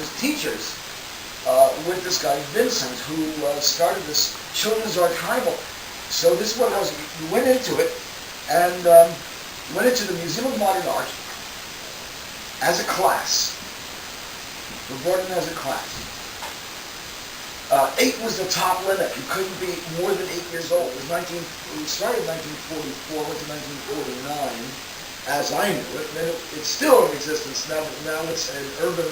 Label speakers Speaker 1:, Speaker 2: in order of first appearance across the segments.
Speaker 1: his teachers with this guy Vincent, who started this children's art carnival. So this is what it was. You went into it, and you went into the Museum of Modern Art as a class. You were brought in as a class. 8 was the top limit. You couldn't be more than 8 years old. It started in 1944, went to 1949, as I knew it. And it's still in existence now, but now it's an urban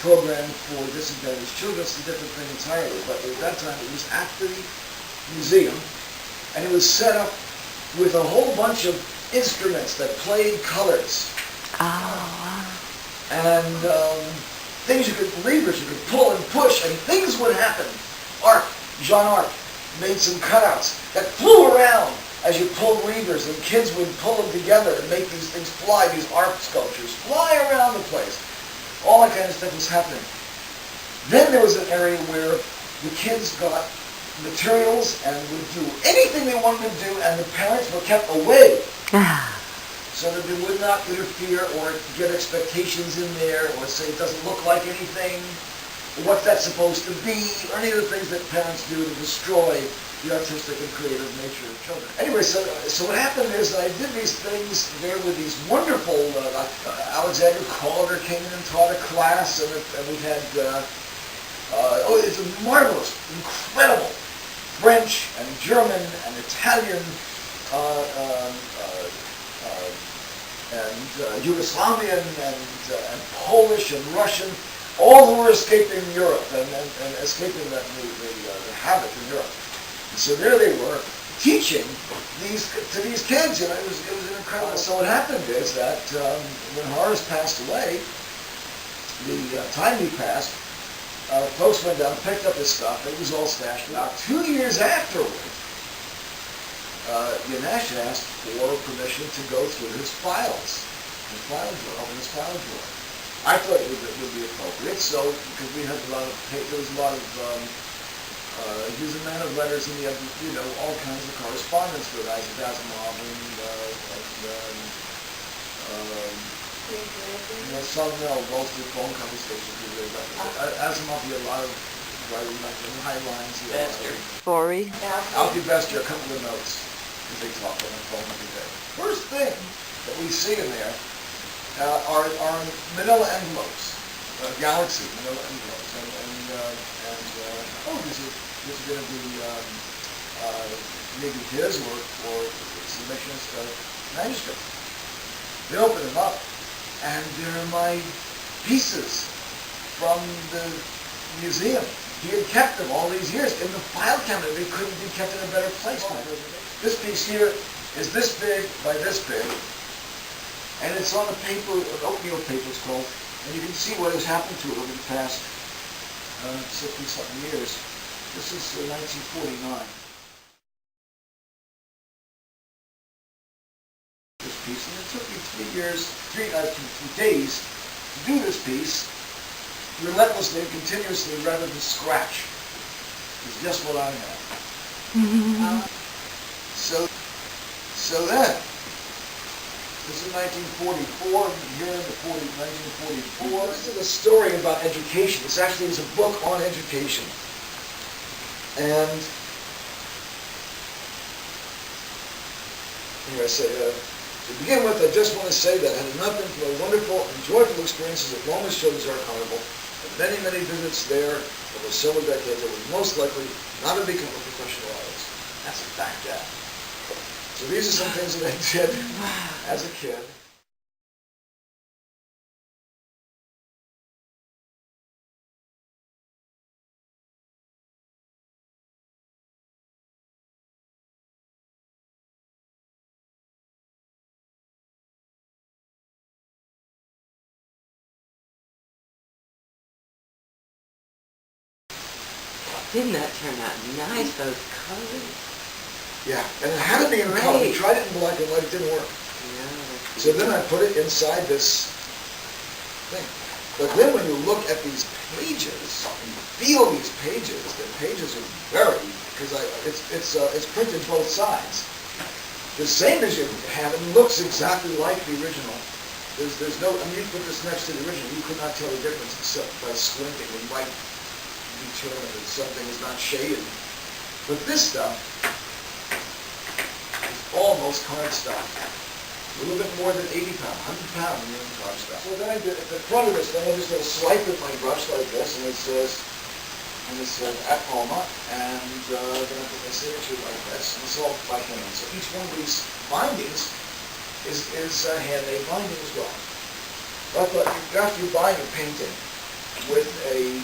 Speaker 1: program for disadvantaged children. It's a different thing entirely. But at that time, it was at the museum, and it was set up with a whole bunch of instruments that played colors.
Speaker 2: Oh, wow.
Speaker 1: And things levers you could pull and push, and things would happen. Jean Arc made some cutouts that flew around as you pulled levers, and kids would pull them together and make these things fly, these art sculptures fly around the place. All that kind of stuff was happening. Then there was an area where the kids got materials and would do anything they wanted to do, and the parents were kept away so that they would not interfere or get expectations in there or say it doesn't look like anything, or what's that supposed to be, or any of the things that parents do to destroy the artistic and creative nature of children. Anyway, so what happened is I did these things there with these wonderful, Alexander Calder came in and taught a class, and we had, it's a marvelous, incredible French and German and Italian and Yugoslavian and Polish and Russian, all who were escaping Europe and escaping the havoc in Europe. And so there they were teaching to these kids. It was incredible. So what happened is that when Horace passed away, the time he passed, folks went down, picked up his stuff. It was all stashed. About 2 years afterward, Yanash asked for permission to go through his files, open his file drawer. I thought it would be appropriate, so because we had there was a lot of he was a man of letters, and he had all kinds of correspondence with Isaac Asimov and some both through phone conversations. Asimov, he had a lot of writing, like high lines.
Speaker 2: Bory.
Speaker 1: Alfie Bester, a couple of notes. They talk on the phone every day. First thing that we see in there are manila envelopes, Galaxy manila envelopes, this is going to be maybe his or submissions of manuscript. They open them up, and they're my pieces from the museum. He had kept them all these years in the file cabinet. They couldn't be kept in a better place. This piece here is this big by this big, and it's on a paper, an oatmeal paper it's called, and you can see what has happened to it over the past 60-something years. This is 1949. This piece, and it took me 3 days to do this piece, relentlessly and continuously rather than scratch. It's just what I have. So then, this is 1944, here in the 1944. This is a story about education. This actually is a book on education. And here I say, to begin with, I just want to say that I had nothing but wonderful and joyful experiences at Longest Children's Art Carnival, and many, many visits there over several decades. I would most likely not have become a professional artist. That's a fact, yeah. So these are some things that I did as a kid.
Speaker 2: Didn't that turn out nice, those colors?
Speaker 1: Yeah, and it had to be in color. We tried it in black and white, it didn't work.
Speaker 2: Yeah.
Speaker 1: So then I put it inside this thing. But then when you look at these pages, and you feel these pages, the pages are very, because it's printed both sides. The same as you have, it looks exactly like the original. There's no, I mean, you put this next to the original, you could not tell the difference except by squinting. You might determine that something is not shaded. But this stuff is almost cardstock. A little bit more than 80 pounds, 100 pounds in cardstock. So then I did, at the front of this thing, I just did a swipe with my brush like this, and it says at Homa, and then I put my signature like this, and it's all by hand. So each one of these bindings is a handmade binding as well. But I thought, after you buy a painting with a